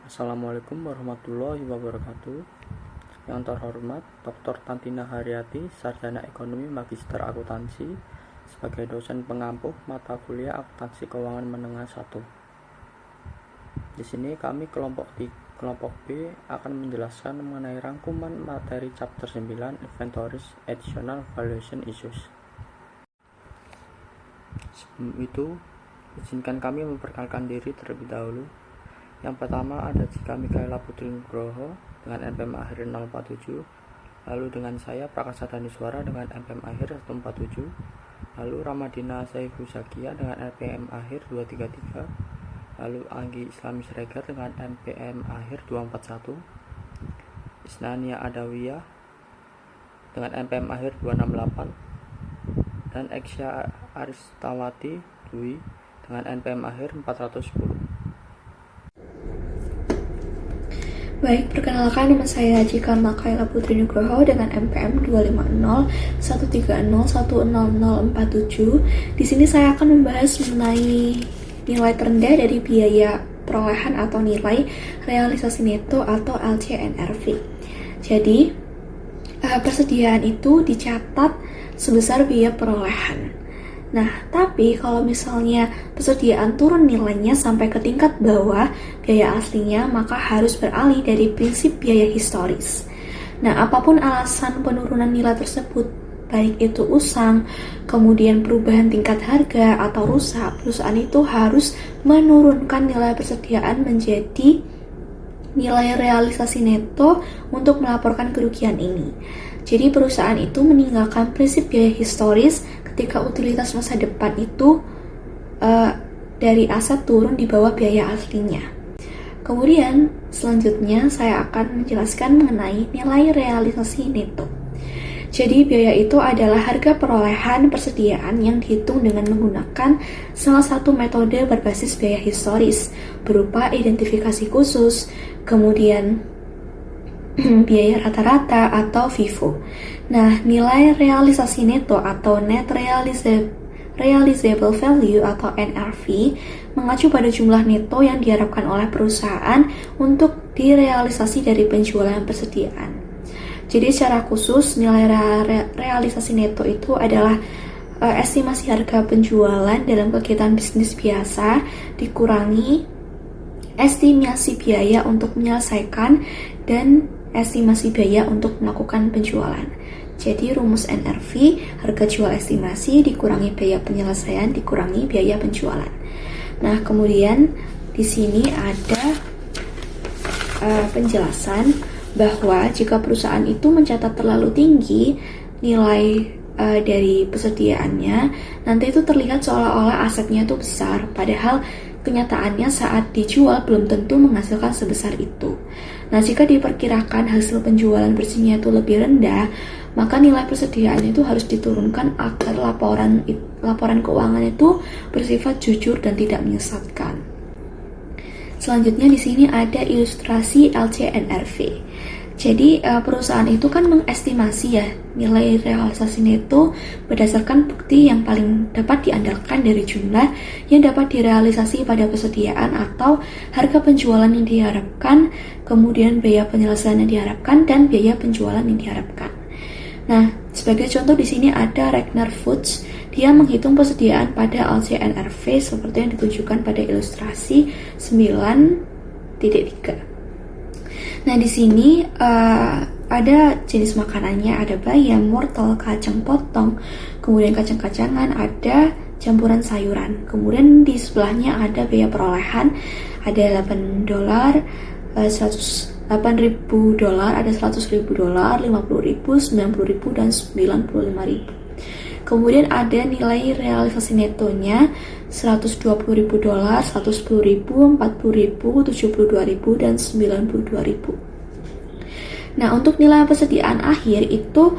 Assalamualaikum warahmatullahi wabarakatuh. Yang terhormat Dr. Tantina Haryati, Sarjana Ekonomi Magister Akuntansi, sebagai dosen pengampu mata kuliah Akuntansi Keuangan Menengah 1. Di sini kami kelompok B akan menjelaskan mengenai rangkuman materi chapter 9 Inventories Additional Valuation Issues. Sebelum itu, izinkan kami memperkenalkan diri terlebih dahulu. Yang pertama ada Jika Mikaela Putri Nugroho dengan NPM akhir 047, lalu dengan saya Prakasa Daniswara dengan NPM akhir 147, lalu Ramadina Saifu Zakia dengan NPM akhir 233, lalu Anggi Islami Siregar dengan NPM akhir 241, Isnania Adawiyah dengan NPM akhir 268, dan Eksya Aristawati Dwi dengan NPM akhir 410. Baik, perkenalkan nama saya Jika Mikaela Putri Nugroho dengan NPM 250 130 10047. Di sini saya akan membahas mengenai nilai terendah dari biaya perolehan atau nilai realisasi neto atau LCNRV. Jadi, persediaan itu dicatat sebesar biaya perolehan. Nah, tapi kalau misalnya persediaan turun nilainya sampai ke tingkat bawah biaya aslinya, maka harus beralih dari prinsip biaya historis. Nah, apapun alasan penurunan nilai tersebut, baik itu usang, kemudian perubahan tingkat harga, atau rusak, perusahaan itu harus menurunkan nilai persediaan menjadi nilai realisasi neto untuk melaporkan kerugian ini. Jadi perusahaan itu meninggalkan prinsip biaya historis ketika utilitas masa depan itu dari aset turun di bawah biaya aslinya. Kemudian selanjutnya saya akan menjelaskan mengenai nilai realisasi neto. Jadi biaya itu adalah harga perolehan persediaan yang dihitung dengan menggunakan salah satu metode berbasis biaya historis berupa identifikasi khusus, kemudian biaya rata-rata atau FIFO. Nah, nilai realisasi neto atau Net Realizable Value atau NRV mengacu pada jumlah neto yang diharapkan oleh perusahaan untuk direalisasi dari penjualan persediaan. Jadi secara khusus nilai realisasi neto itu adalah estimasi harga penjualan dalam kegiatan bisnis biasa dikurangi estimasi biaya untuk menyelesaikan dan estimasi biaya untuk melakukan penjualan. Jadi rumus NRV, harga jual estimasi dikurangi biaya penyelesaian dikurangi biaya penjualan. Nah, kemudian di sini ada penjelasan bahwa jika perusahaan itu mencatat terlalu tinggi nilai dari persediaannya, nanti itu terlihat seolah-olah asetnya itu besar, padahal kenyataannya saat dijual belum tentu menghasilkan sebesar itu. Nah, jika diperkirakan hasil penjualan bersihnya itu lebih rendah, maka nilai persediaan itu harus diturunkan agar laporan keuangan itu bersifat jujur dan tidak menyesatkan. Selanjutnya di sini ada ilustrasi LCNRV. Jadi perusahaan itu kan mengestimasi ya nilai realisasi neto berdasarkan bukti yang paling dapat diandalkan dari jumlah yang dapat direalisasi pada persediaan atau harga penjualan yang diharapkan, kemudian biaya penyelesaian yang diharapkan dan biaya penjualan yang diharapkan. Nah, sebagai contoh di sini ada Regner Foods. Dia menghitung persediaan pada LCNRV seperti yang ditunjukkan pada ilustrasi 9.3. Nah, di sini ada jenis makanannya, ada bayam, wortel, kacang potong, kemudian kacang-kacangan, ada campuran sayuran. Kemudian di sebelahnya ada biaya perolehan, ada $8, $100.000, ada $100.000, $50.000, $90.000, dan $95.000. Kemudian ada nilai realisasi netonya $120.000, $110.000, $40.000, $72.000, dan $92.000. Nah, untuk nilai persediaan akhir itu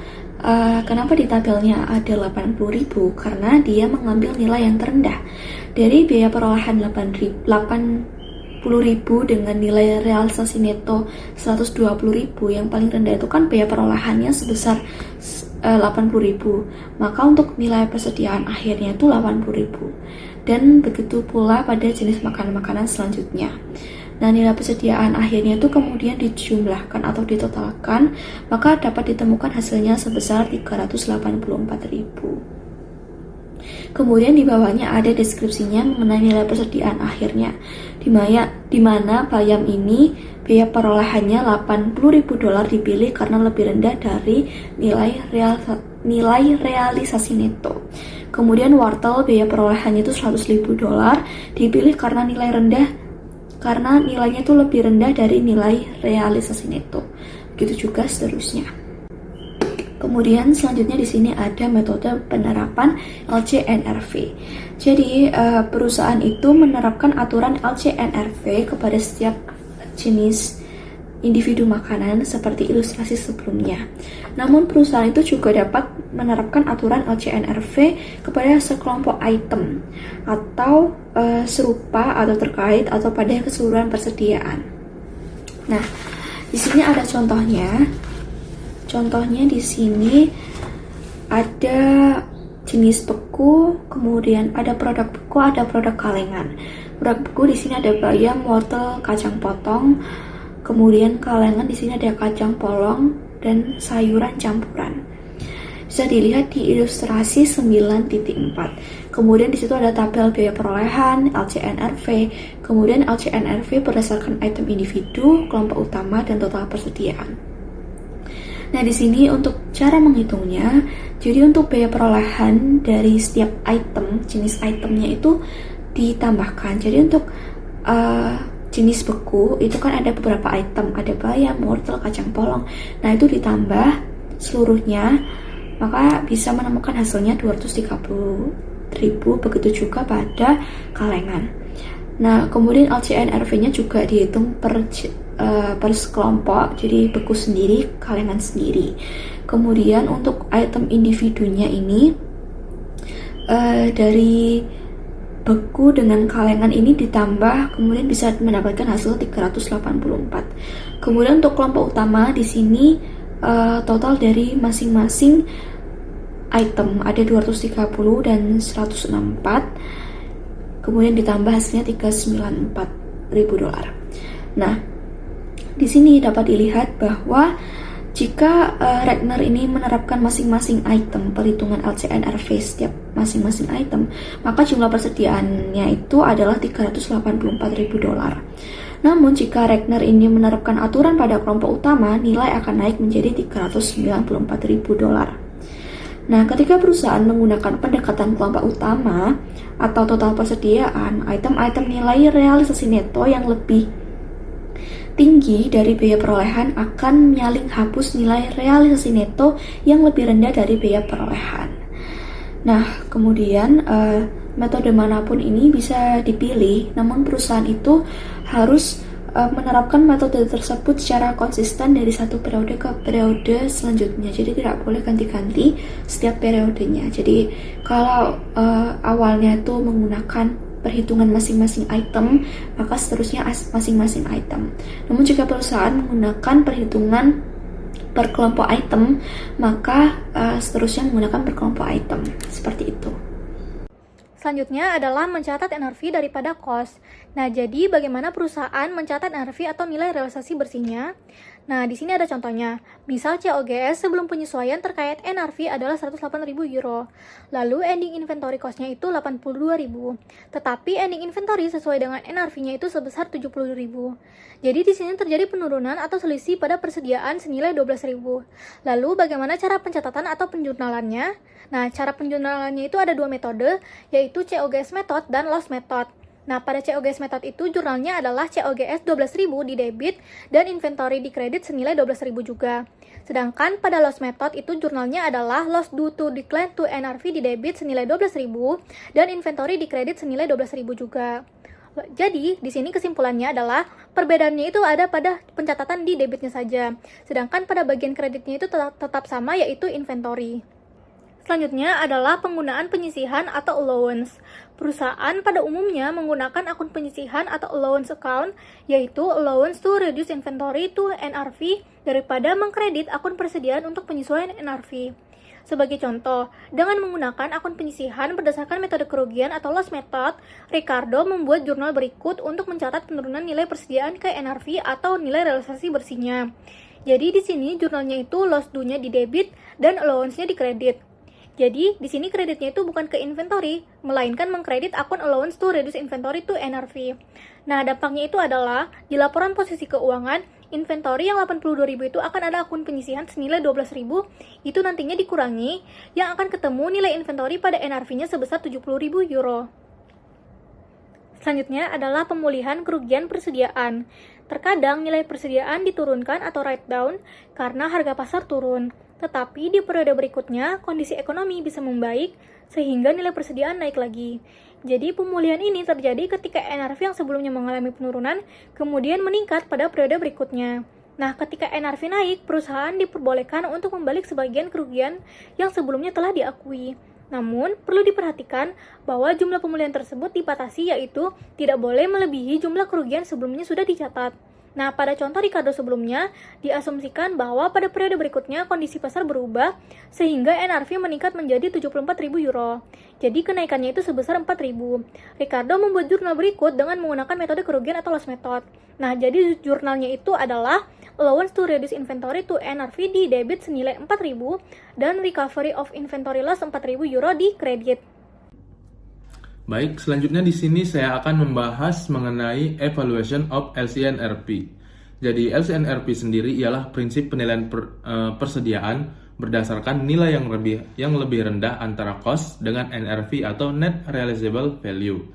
kenapa di tabelnya ada $80.000? Karena dia mengambil nilai yang terendah. Dari biaya perolehan $80.000 dengan nilai realisasi neto $120.000, yang paling rendah itu kan biaya perolehannya sebesar $80.000, maka untuk nilai persediaan akhirnya itu $80.000. Dan begitu pula pada jenis makanan-makanan selanjutnya. Nah, nilai persediaan akhirnya itu kemudian dijumlahkan atau ditotalkan, maka dapat ditemukan hasilnya sebesar 384.000. Kemudian di bawahnya ada deskripsinya mengenai nilai persediaan akhirnya, di mana Bayam ini biaya perolehannya $80.000 dipilih karena lebih rendah dari nilai realisasi neto. Kemudian wortel biaya perolehannya itu $100.000 dipilih karena nilainya itu lebih rendah dari nilai realisasi neto. Begitu juga seterusnya. Kemudian selanjutnya di sini ada metode penerapan LCNRV. Jadi perusahaan itu menerapkan aturan LCNRV kepada setiap jenis individu makanan seperti ilustrasi sebelumnya. Namun perusahaan itu juga dapat menerapkan aturan LCNRV kepada sekelompok item atau serupa atau terkait atau pada keseluruhan persediaan. Nah, di sini ada contohnya. Contohnya di sini ada jenis beku, kemudian ada produk beku, ada produk kalengan. Produk beku di sini ada bayam, wortel, kacang potong. Kemudian kalengan di sini ada kacang polong dan sayuran campuran. Bisa dilihat di ilustrasi 9.4. Kemudian di situ ada tabel biaya perolehan, LCNRV. Kemudian LCNRV berdasarkan item individu, kelompok utama, dan total persediaan. Nah, di sini untuk cara menghitungnya, jadi untuk biaya perolehan dari setiap item, jenis itemnya itu ditambahkan. Jadi untuk jenis beku itu kan ada beberapa item, ada bayam, wortel, kacang polong. Nah, itu ditambah seluruhnya, maka bisa menemukan hasilnya 230.000. Begitu juga pada kalengan. Nah, kemudian LCNRV-nya juga dihitung per kelompok, jadi beku sendiri, kalengan sendiri. Kemudian untuk item individunya ini dari beku dengan kalengan ini ditambah, kemudian bisa mendapatkan hasil 384. Kemudian untuk kelompok utama di sini total dari masing-masing item ada 230 dan 164. Kemudian ditambah hasilnya $394.000. Nah, di sini dapat dilihat bahwa jika Regner ini menerapkan masing-masing item perhitungan LCNRV setiap masing-masing item, maka jumlah persediaannya itu adalah $384.000. Namun jika Regner ini menerapkan aturan pada kelompok utama, nilai akan naik menjadi $394.000. Nah, ketika perusahaan menggunakan pendekatan kelompok utama atau total persediaan, item-item nilai realisasi neto yang lebih tinggi dari biaya perolehan akan menyaling hapus nilai realisasi neto yang lebih rendah dari biaya perolehan. Nah, kemudian metode manapun ini bisa dipilih, namun perusahaan itu harus menerapkan metode tersebut secara konsisten dari satu periode ke periode selanjutnya. Jadi tidak boleh ganti-ganti setiap periodenya. Jadi kalau awalnya itu menggunakan perhitungan masing-masing item, maka seterusnya masing-masing item. Namun jika perusahaan menggunakan perhitungan per kelompok item, maka seterusnya menggunakan per kelompok item. Seperti itu. Selanjutnya adalah mencatat NRV daripada cost. Nah, jadi bagaimana perusahaan mencatat NRV atau nilai realisasi bersihnya? Nah, di sini ada contohnya. Misal COGS sebelum penyesuaian terkait NRV adalah €108.000. Lalu ending inventory cost-nya itu $82.000. Tetapi ending inventory sesuai dengan NRV-nya itu sebesar $70.000. Jadi di sini terjadi penurunan atau selisih pada persediaan senilai $12.000. Lalu bagaimana cara pencatatan atau penjurnalannya? Nah, cara penjurnalannya itu ada dua metode, yaitu COGS method dan loss method. Nah, pada COGS method itu jurnalnya adalah COGS 12.000 di debit dan inventory di kredit senilai 12.000 juga. Sedangkan pada loss method itu jurnalnya adalah loss due to decline to NRV di debit senilai 12.000 dan inventory di kredit senilai 12.000 juga. Jadi, di sini kesimpulannya adalah perbedaannya itu ada pada pencatatan di debitnya saja. Sedangkan pada bagian kreditnya itu tetap sama, yaitu inventory. Selanjutnya adalah penggunaan penyisihan atau allowance. Perusahaan pada umumnya menggunakan akun penyisihan atau allowance account, yaitu allowance to reduce inventory to NRV daripada mengkredit akun persediaan untuk penyesuaian NRV. Sebagai contoh, dengan menggunakan akun penyisihan berdasarkan metode kerugian atau loss method, Ricardo membuat jurnal berikut untuk mencatat penurunan nilai persediaan ke NRV atau nilai realisasi bersihnya. Jadi di sini jurnalnya itu loss due-nya di debit dan allowance-nya di kredit. Jadi, di sini kreditnya itu bukan ke inventory, melainkan mengkredit akun allowance to reduce inventory to NRV. Nah, dampaknya itu adalah, di laporan posisi keuangan, inventory yang 82.000 itu akan ada akun penyisihan senilai 12.000, itu nantinya dikurangi, yang akan ketemu nilai inventory pada NRV-nya sebesar 70.000 euro. Selanjutnya adalah pemulihan kerugian persediaan. Terkadang nilai persediaan diturunkan atau write down karena harga pasar turun. Tetapi di periode berikutnya, kondisi ekonomi bisa membaik sehingga nilai persediaan naik lagi. Jadi pemulihan ini terjadi ketika NRV yang sebelumnya mengalami penurunan, kemudian meningkat pada periode berikutnya. Nah, ketika NRV naik, perusahaan diperbolehkan untuk membalik sebagian kerugian yang sebelumnya telah diakui. Namun, perlu diperhatikan bahwa jumlah pemulihan tersebut dibatasi, yaitu tidak boleh melebihi jumlah kerugian sebelumnya sudah dicatat. Nah, pada contoh Ricardo sebelumnya, diasumsikan bahwa pada periode berikutnya kondisi pasar berubah sehingga NRV meningkat menjadi 74.000 euro. Jadi kenaikannya itu sebesar 4.000. Ricardo membuat jurnal berikut dengan menggunakan metode kerugian atau loss method. Nah, jadi jurnalnya itu adalah allowance to reduce inventory to NRV di debit senilai 4.000 dan recovery of inventory loss 4.000 euro di kredit. Baik, selanjutnya di sini saya akan membahas mengenai evaluation of LCNRP. Jadi LCNRP sendiri ialah prinsip penilaian persediaan berdasarkan nilai yang lebih rendah antara cost dengan NRV atau net realizable value.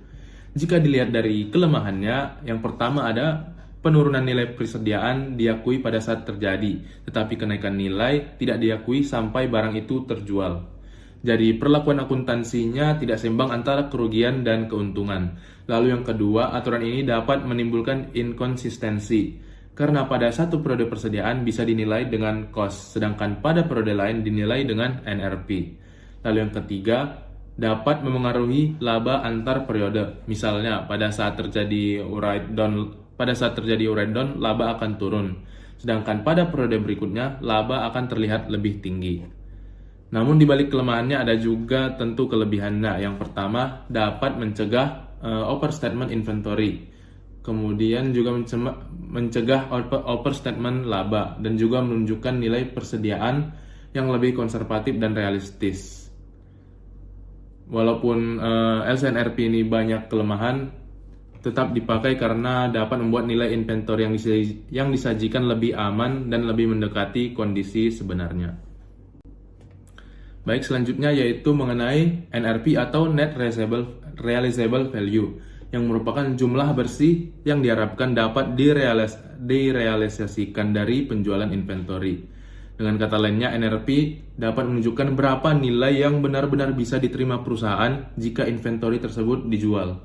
Jika dilihat dari kelemahannya, yang pertama ada penurunan nilai persediaan diakui pada saat terjadi, tetapi kenaikan nilai tidak diakui sampai barang itu terjual. Jadi perlakuan akuntansinya tidak seimbang antara kerugian dan keuntungan. Lalu yang kedua, aturan ini dapat menimbulkan inkonsistensi. Karena pada satu periode persediaan bisa dinilai dengan cost, sedangkan pada periode lain dinilai dengan NRP. Lalu yang ketiga, dapat memengaruhi laba antar periode. Misalnya, pada saat terjadi write down, laba akan turun. Sedangkan pada periode berikutnya, laba akan terlihat lebih tinggi. Namun di balik kelemahannya ada juga tentu kelebihannya. Yang pertama, dapat mencegah overstatement inventory. Kemudian juga mencegah overstatement laba dan juga menunjukkan nilai persediaan yang lebih konservatif dan realistis. Walaupun LCNRP ini banyak kelemahan, tetap dipakai karena dapat membuat nilai inventory yang disajikan lebih aman dan lebih mendekati kondisi sebenarnya. Baik, selanjutnya yaitu mengenai NRV atau Net Realizable Value, yang merupakan jumlah bersih yang diharapkan dapat direalisasikan dari penjualan inventory. Dengan kata lainnya, NRV dapat menunjukkan berapa nilai yang benar-benar bisa diterima perusahaan jika inventory tersebut dijual.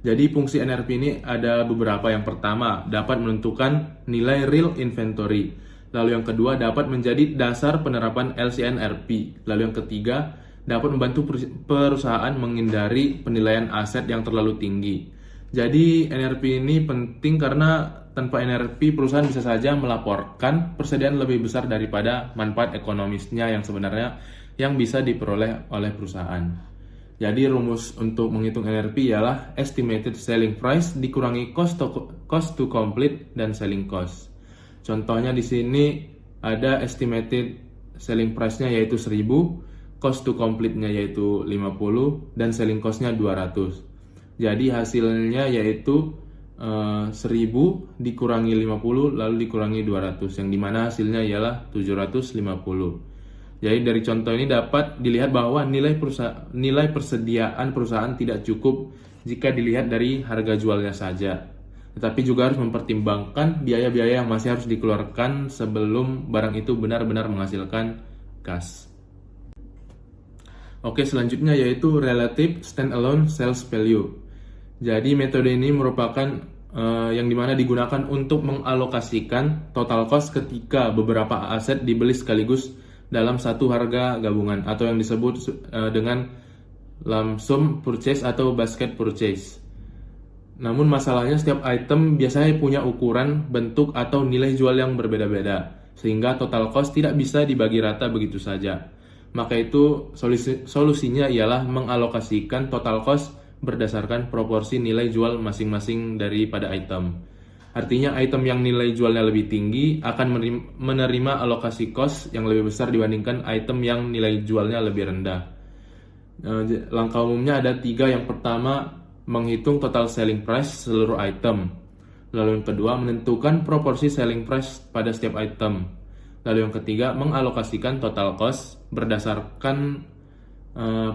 Jadi fungsi NRV ini ada beberapa. Yang pertama, dapat menentukan nilai real inventory. Lalu yang kedua, dapat menjadi dasar penerapan LCNRP. Lalu yang ketiga, dapat membantu perusahaan menghindari penilaian aset yang terlalu tinggi. Jadi NRP ini penting karena tanpa NRP perusahaan bisa saja melaporkan persediaan lebih besar daripada manfaat ekonomisnya yang sebenarnya yang bisa diperoleh oleh perusahaan. Jadi rumus untuk menghitung NRP ialah estimated selling price dikurangi cost to complete dan selling cost. Contohnya di sini ada estimated selling price-nya yaitu 1.000, cost to complete-nya yaitu 50, dan selling cost-nya 200. Jadi hasilnya yaitu 1.000 dikurangi 50 lalu dikurangi 200, yang dimana hasilnya ialah 750. Jadi dari contoh ini dapat dilihat bahwa nilai persediaan perusahaan tidak cukup jika dilihat dari harga jualnya saja. Tetapi juga harus mempertimbangkan biaya-biaya yang masih harus dikeluarkan sebelum barang itu benar-benar menghasilkan kas. Oke, selanjutnya yaitu Relative Standalone Sales Value. Jadi metode ini merupakan yang dimana digunakan untuk mengalokasikan total cost ketika beberapa aset dibeli sekaligus dalam satu harga gabungan atau yang disebut dengan lump sum purchase atau basket purchase. Namun masalahnya setiap item biasanya punya ukuran, bentuk, atau nilai jual yang berbeda-beda, sehingga total cost tidak bisa dibagi rata begitu saja. Maka itu solusinya ialah mengalokasikan total cost berdasarkan proporsi nilai jual masing-masing daripada item. Artinya item yang nilai jualnya lebih tinggi akan menerima alokasi cost yang lebih besar dibandingkan item yang nilai jualnya lebih rendah. Langkah umumnya ada 3. Yang pertama, menghitung total selling price seluruh item. Lalu yang kedua, menentukan proporsi selling price pada setiap item. Lalu yang ketiga, mengalokasikan total cost berdasarkan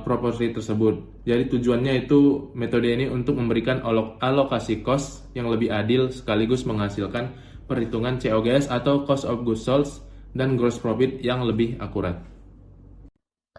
proporsi tersebut. Jadi tujuannya itu metode ini untuk memberikan alokasi cost yang lebih adil sekaligus menghasilkan perhitungan COGS atau cost of goods sold dan gross profit yang lebih akurat.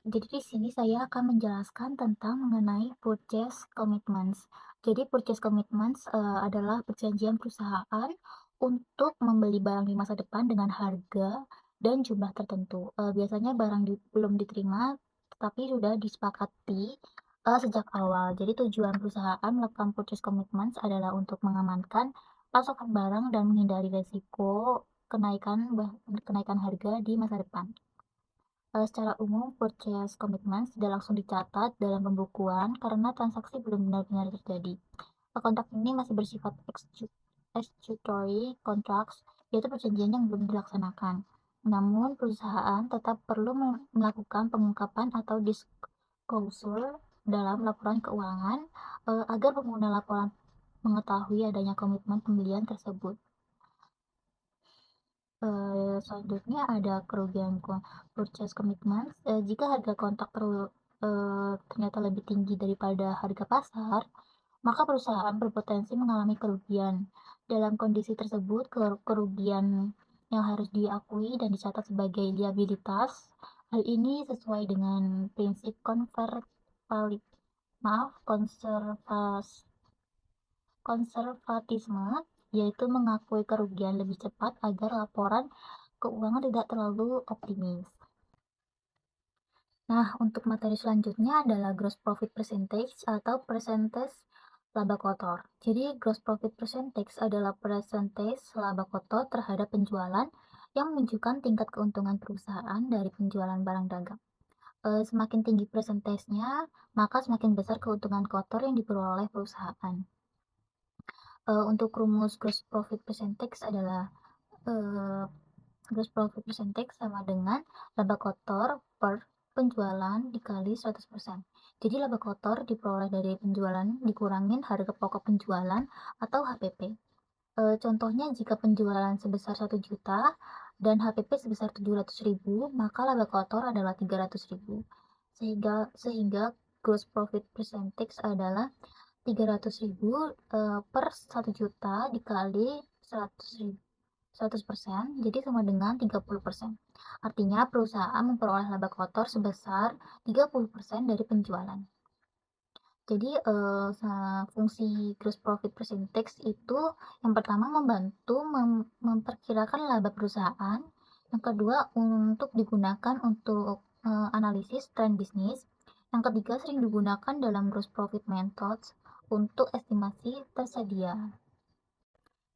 Jadi di sini saya akan menjelaskan tentang mengenai purchase commitments. Jadi purchase commitments adalah perjanjian perusahaan untuk membeli barang di masa depan dengan harga dan jumlah tertentu. Biasanya barang belum diterima tetapi sudah disepakati sejak awal. Jadi tujuan perusahaan melakukan purchase commitments adalah untuk mengamankan pasokan barang dan menghindari resiko kenaikan harga di masa depan. Secara umum, purchase commitments tidak langsung dicatat dalam pembukuan karena transaksi belum benar-benar terjadi. Kontrak ini masih bersifat executory contracts, yaitu perjanjian yang belum dilaksanakan. Namun, perusahaan tetap perlu melakukan pengungkapan atau disclosure dalam laporan keuangan agar pengguna laporan mengetahui adanya komitmen pembelian tersebut. Selanjutnya ada kerugian purchase commitments. Jika harga kontrak ternyata lebih tinggi daripada harga pasar, maka perusahaan berpotensi mengalami kerugian. Dalam kondisi tersebut, kerugian yang harus diakui dan dicatat sebagai liabilitas. Hal ini sesuai dengan prinsip konservatisme, yaitu mengakui kerugian lebih cepat agar laporan keuangan tidak terlalu optimis. Nah, untuk materi selanjutnya adalah gross profit percentage atau percentage laba kotor. Jadi, gross profit percentage adalah percentage laba kotor terhadap penjualan yang menunjukkan tingkat keuntungan perusahaan dari penjualan barang dagang. Semakin tinggi persentasenya, maka semakin besar keuntungan kotor yang diperoleh perusahaan. Untuk rumus gross profit percentage adalah gross profit percentage sama dengan laba kotor per penjualan dikali 100%. Jadi laba kotor diperoleh dari penjualan dikurangin harga pokok penjualan atau HPP. Contohnya jika penjualan sebesar 1 juta dan HPP sebesar 700.000, maka laba kotor adalah 300.000. Sehingga gross profit percentage adalah 300.000 per 1 juta dikali 100%, jadi sama dengan 30%. Artinya perusahaan memperoleh laba kotor sebesar 30% dari penjualan. Jadi fungsi gross profit percentage itu yang pertama membantu memperkirakan laba perusahaan, yang kedua untuk digunakan untuk analisis tren bisnis, yang ketiga sering digunakan dalam gross profit methods untuk estimasi tersedia.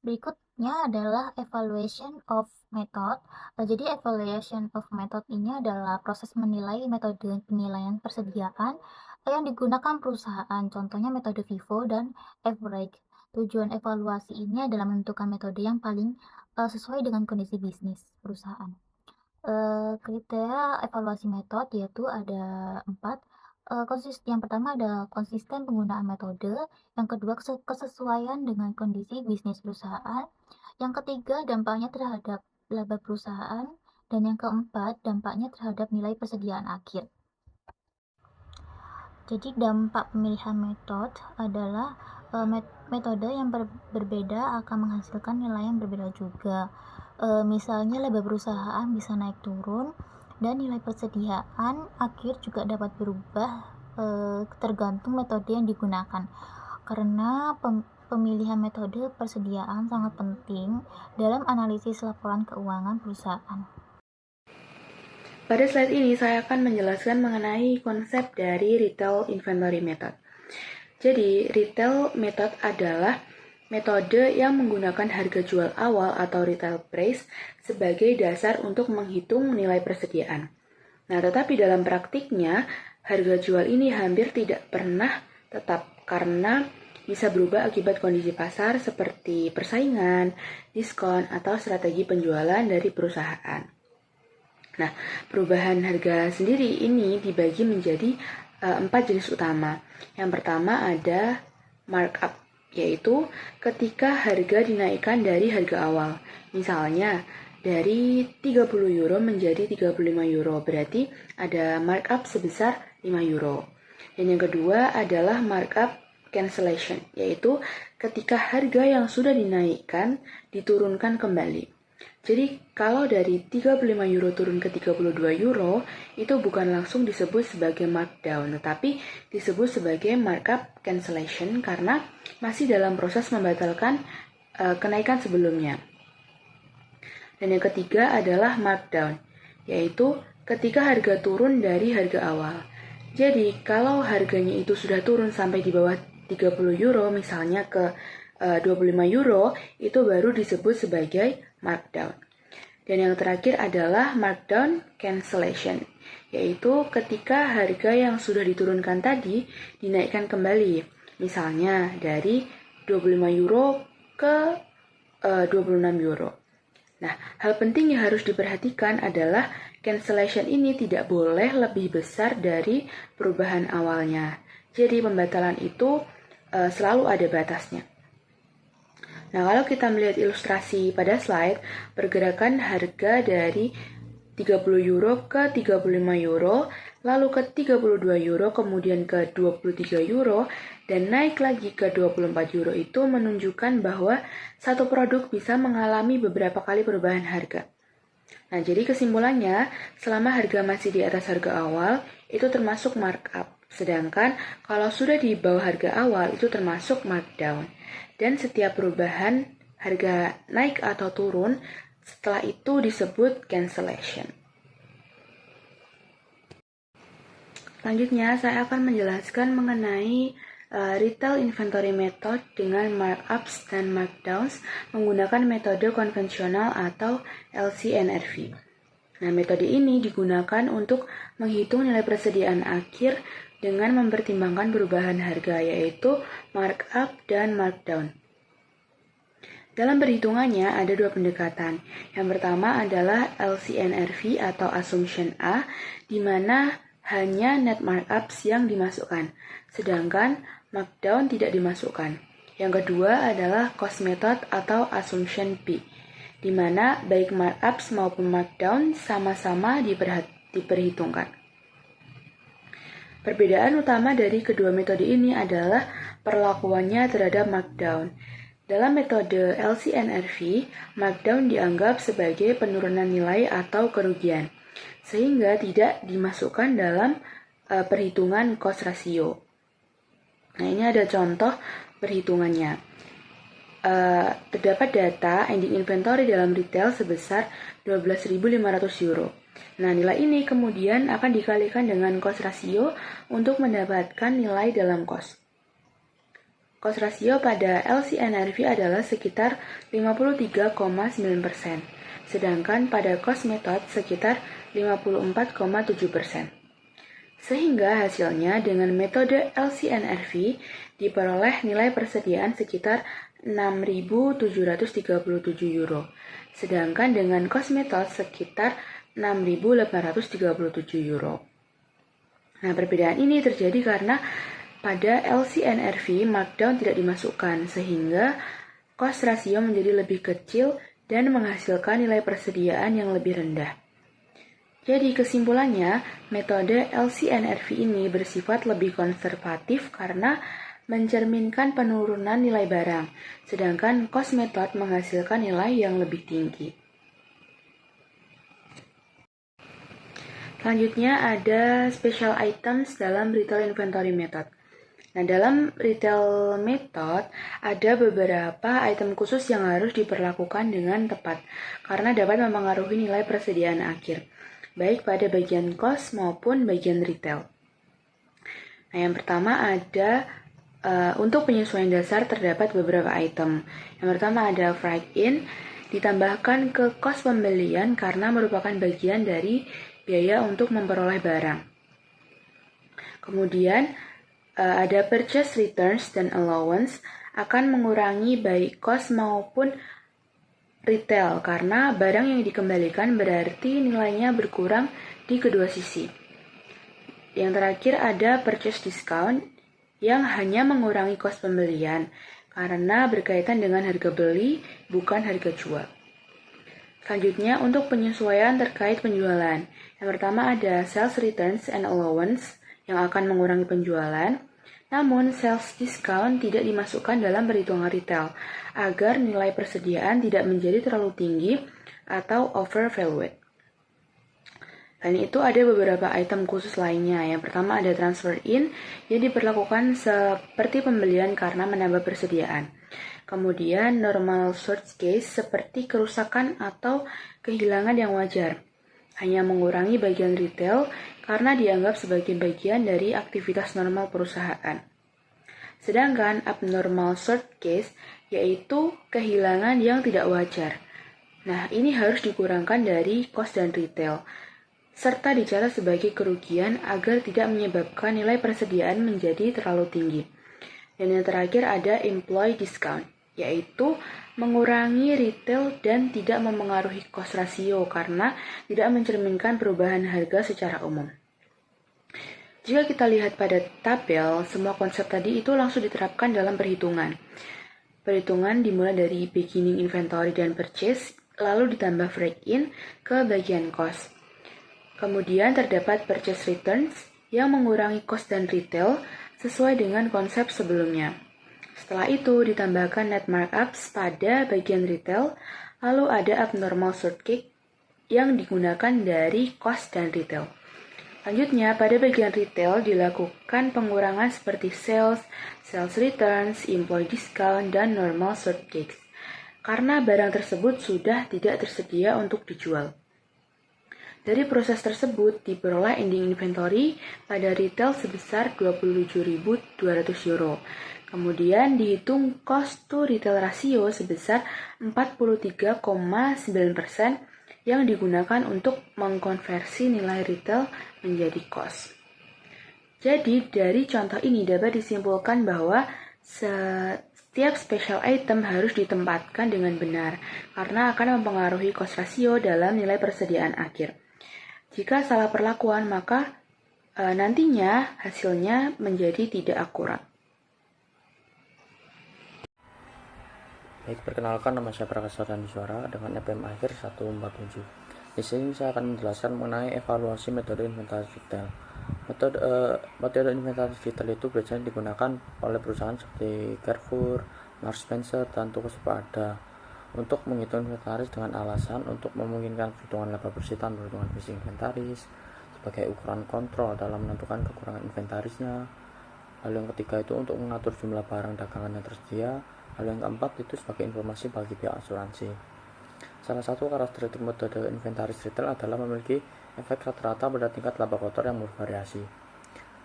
Berikutnya adalah evaluation of method. Jadi evaluation of method ini adalah proses menilai metode penilaian persediaan yang digunakan perusahaan, contohnya metode FIFO dan average. Tujuan evaluasi ini adalah menentukan metode yang paling sesuai dengan kondisi bisnis perusahaan. Kriteria evaluasi metode yaitu ada 4. Yang pertama ada konsisten penggunaan metode, yang kedua kesesuaian dengan kondisi bisnis perusahaan, yang ketiga dampaknya terhadap laba perusahaan, dan yang keempat dampaknya terhadap nilai persediaan akhir. Jadi dampak pemilihan metode adalah metode yang berbeda akan menghasilkan nilai yang berbeda juga. Misalnya laba perusahaan bisa naik turun dan nilai persediaan akhir juga dapat berubah tergantung metode yang digunakan. Karena pemilihan metode persediaan sangat penting dalam analisis laporan keuangan perusahaan. Pada slide ini saya akan menjelaskan mengenai konsep dari retail inventory method. Jadi, retail method adalah metode yang menggunakan harga jual awal atau retail price sebagai dasar untuk menghitung nilai persediaan. Nah, tetapi dalam praktiknya, harga jual ini hampir tidak pernah tetap karena bisa berubah akibat kondisi pasar seperti persaingan, diskon, atau strategi penjualan dari perusahaan. Nah, perubahan harga sendiri ini dibagi menjadi 4 jenis utama. Yang pertama ada markup, yaitu ketika harga dinaikkan dari harga awal. Misalnya, dari 30 euro menjadi 35 euro, berarti ada markup sebesar 5 euro. Dan yang kedua adalah markup cancellation, yaitu ketika harga yang sudah dinaikkan diturunkan kembali. Jadi kalau dari 35 euro turun ke 32 euro, itu bukan langsung disebut sebagai markdown, tetapi disebut sebagai markup cancellation karena masih dalam proses membatalkan kenaikan sebelumnya. Dan yang ketiga adalah markdown, yaitu ketika harga turun dari harga awal. Jadi kalau harganya itu sudah turun sampai di bawah 30 euro, misalnya ke 25 euro, itu baru disebut sebagai markdown. Dan yang terakhir adalah markdown cancellation, yaitu ketika harga yang sudah diturunkan tadi dinaikkan kembali. Misalnya dari 25 euro ke 26 euro. Nah, hal penting yang harus diperhatikan adalah cancellation ini tidak boleh lebih besar dari perubahan awalnya. Jadi pembatalan itu selalu ada batasnya. Nah, kalau kita melihat ilustrasi pada slide, pergerakan harga dari 30 euro ke 35 euro, lalu ke 32 euro, kemudian ke 23 euro, dan naik lagi ke 24 euro itu menunjukkan bahwa satu produk bisa mengalami beberapa kali perubahan harga. Nah, jadi kesimpulannya, selama harga masih di atas harga awal, itu termasuk markup. Sedangkan kalau sudah di bawah harga awal, itu termasuk markdown. Dan setiap perubahan harga naik atau turun, setelah itu disebut cancellation. Selanjutnya, saya akan menjelaskan mengenai retail inventory method dengan markups dan markdowns menggunakan metode konvensional atau LCNRV. Nah, metode ini digunakan untuk menghitung nilai persediaan akhir dengan mempertimbangkan perubahan harga, yaitu markup dan markdown. Dalam perhitungannya ada dua pendekatan. Yang pertama adalah LCNRV atau Assumption A, di mana hanya net markups yang dimasukkan, sedangkan markdown tidak dimasukkan. Yang kedua adalah cost method atau Assumption B, di mana baik markups maupun markdown sama-sama diperhitungkan. Perbedaan utama dari kedua metode ini adalah perlakuannya terhadap markdown. Dalam metode LCNRV, markdown dianggap sebagai penurunan nilai atau kerugian, sehingga tidak dimasukkan dalam perhitungan cost ratio. Nah, ini ada contoh perhitungannya. Terdapat data ending inventory dalam retail sebesar 12.500 euro. Nah, nilai ini kemudian akan dikalikan dengan cost ratio untuk mendapatkan nilai dalam cost. Cost ratio pada LCNRV adalah sekitar 53,9%, sedangkan pada cost method sekitar 54,7%. Sehingga hasilnya dengan metode LCNRV diperoleh nilai persediaan sekitar 6.737 euro, sedangkan dengan cost method sekitar 6.837 euro. Nah, perbedaan ini terjadi karena pada LCNRV markdown tidak dimasukkan, sehingga cost ratio menjadi lebih kecil dan menghasilkan nilai persediaan yang lebih rendah. Jadi kesimpulannya, metode LCNRV ini bersifat lebih konservatif karena mencerminkan penurunan nilai barang, sedangkan cost method menghasilkan nilai yang lebih tinggi. Selanjutnya ada special items dalam retail inventory method. Nah, dalam retail method ada beberapa item khusus yang harus diperlakukan dengan tepat karena dapat mempengaruhi nilai persediaan akhir, baik pada bagian cost maupun bagian retail. Nah, yang pertama ada untuk penyesuaian dasar terdapat beberapa item. Yang pertama ada freight in, ditambahkan ke cost pembelian karena merupakan bagian dari biaya untuk memperoleh barang. Kemudian ada purchase returns dan allowance akan mengurangi baik cost maupun retail karena barang yang dikembalikan berarti nilainya berkurang di kedua sisi. Yang terakhir ada purchase discount yang hanya mengurangi kos pembelian karena berkaitan dengan harga beli bukan harga jual. Selanjutnya untuk penyesuaian terkait penjualan. Yang pertama ada sales returns and allowance yang akan mengurangi penjualan. Namun sales discount tidak dimasukkan dalam perhitungan retail agar nilai persediaan tidak menjadi terlalu tinggi atau overvalued. Selain itu ada beberapa item khusus lainnya. Yang pertama ada transfer in yang diperlakukan seperti pembelian karena menambah persediaan. Kemudian normal search case seperti kerusakan atau kehilangan yang wajar. Hanya mengurangi bagian retail karena dianggap sebagai bagian dari aktivitas normal perusahaan. Sedangkan abnormal search case yaitu kehilangan yang tidak wajar. Nah, ini harus dikurangkan dari cost dan retail, serta dicatat sebagai kerugian agar tidak menyebabkan nilai persediaan menjadi terlalu tinggi. Dan yang terakhir ada employee discount, yaitu mengurangi retail dan tidak memengaruhi cost ratio karena tidak mencerminkan perubahan harga secara umum. Jika kita lihat pada tabel, semua konsep tadi itu langsung diterapkan dalam perhitungan. Perhitungan dimulai dari beginning inventory dan purchase, lalu ditambah break in ke bagian cost. Kemudian terdapat purchase returns yang mengurangi cost dan retail sesuai dengan konsep sebelumnya. Setelah itu ditambahkan net markups pada bagian retail, lalu ada abnormal sort case yang digunakan dari cost dan retail. Selanjutnya, pada bagian retail dilakukan pengurangan seperti sales returns, employee discount, dan normal sort case, karena barang tersebut sudah tidak tersedia untuk dijual. Dari proses tersebut diperoleh ending inventory pada retail sebesar 27.200 euro. Kemudian dihitung cost to retail ratio sebesar 43,9% yang digunakan untuk mengkonversi nilai retail menjadi cost. Jadi dari contoh ini dapat disimpulkan bahwa setiap special item harus ditempatkan dengan benar karena akan mempengaruhi cost ratio dalam nilai persediaan akhir. Jika salah perlakuan, maka nantinya hasilnya menjadi tidak akurat. Baik, perkenalkan nama saya Prakasa Suara dengan EPM akhir 147. Di sini saya akan menjelaskan mengenai evaluasi metode inventaris retail. Metode inventaris retail itu biasanya digunakan oleh perusahaan seperti Carrefour, Marks Spencer, dan toko sepada untuk menghitung inventaris dengan alasan untuk memungkinkan perhitungan laba bersih dan perhitungan visi inventaris sebagai ukuran kontrol dalam menentukan kekurangan inventarisnya. Hal yang ketiga itu untuk mengatur jumlah barang dagangan yang tersedia. Hal yang keempat itu sebagai informasi bagi pihak asuransi. Salah satu karakteristik metode inventaris retail adalah memiliki efek rata-rata pada tingkat laba kotor yang bervariasi.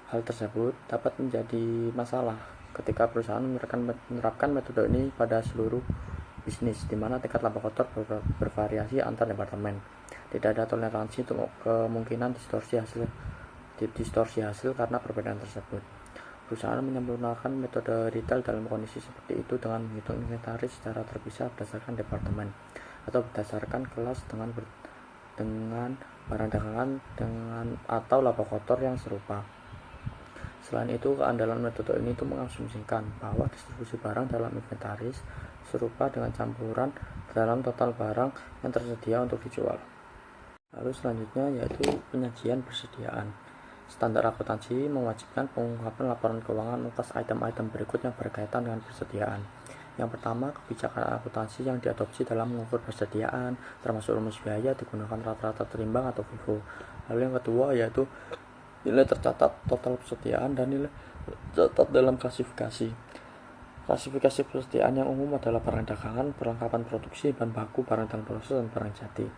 Hal tersebut dapat menjadi masalah ketika perusahaan menerapkan metode ini pada seluruh bisnis, di mana tingkat laba kotor bervariasi antar departemen. Tidak ada toleransi untuk kemungkinan distorsi hasil karena perbedaan tersebut. Perusahaan menyempurnakan metode retail dalam kondisi seperti itu dengan menghitung inventaris secara terpisah berdasarkan departemen atau berdasarkan kelas dengan barang dagangan atau laba kotor yang serupa. Selain itu, keandalan metode ini itu mengasumsikan bahwa distribusi barang dalam inventaris serupa dengan campuran dalam total barang yang tersedia untuk dijual. Lalu selanjutnya yaitu penyajian persediaan. Standar akuntansi mewajibkan pengungkapan laporan keuangan atas item-item berikut yang berkaitan dengan persediaan. Yang pertama, kebijakan akuntansi yang diadopsi dalam mengukur persediaan, termasuk rumus biaya digunakan rata-rata terimbang atau FIFO. Lalu yang kedua yaitu nilai tercatat total persediaan dan nilai tercatat dalam klasifikasi. Klasifikasi persediaan yang umum adalah barang dagangan, perlengkapan produksi, bahan baku, barang dalam proses, dan barang jadi.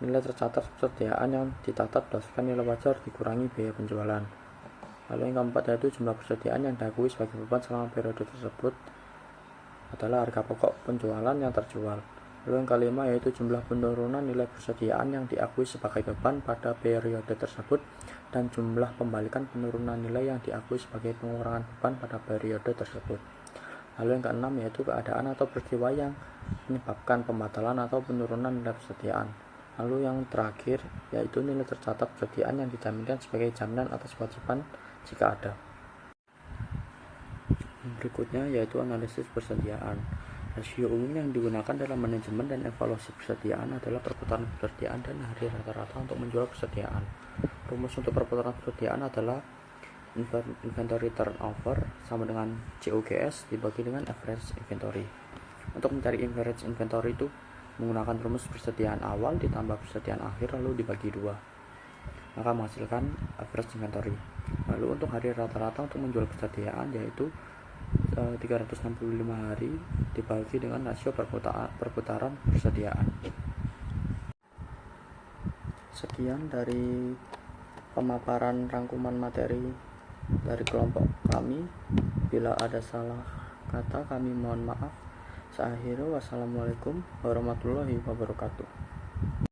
Nilai tercatat persediaan yang dicatat berdasarkan nilai wajar dikurangi biaya penjualan. Lalu yang keempat yaitu jumlah persediaan yang diakui sebagai beban selama periode tersebut adalah harga pokok penjualan yang terjual. Lalu yang kelima yaitu jumlah penurunan nilai persediaan yang diakui sebagai beban pada periode tersebut dan jumlah pembalikan penurunan nilai yang diakui sebagai pengurangan beban pada periode tersebut. Lalu yang keenam yaitu keadaan atau peristiwa yang menyebabkan pembatalan atau penurunan nilai persediaan. Lalu yang terakhir yaitu nilai tercatat persediaan yang dijaminkan sebagai jaminan atas kewajiban jika ada. Berikutnya yaitu analisis persediaan. Rasio umum yang digunakan dalam manajemen dan evaluasi persediaan adalah perputaran persediaan dan hari rata-rata untuk menjual persediaan. Rumus untuk perputaran persediaan adalah inventory turnover sama dengan COGS dibagi dengan average inventory. Untuk mencari average inventory itu menggunakan rumus persediaan awal ditambah persediaan akhir lalu dibagi 2, maka menghasilkan average inventory. Lalu untuk hari rata-rata untuk menjual persediaan yaitu 365 hari dibagi dengan rasio perputaran persediaan. Sekian dari pemaparan rangkuman materi dari kelompok kami. Bila ada salah kata kami mohon maaf. Wassalamualaikum warahmatullahi wabarakatuh.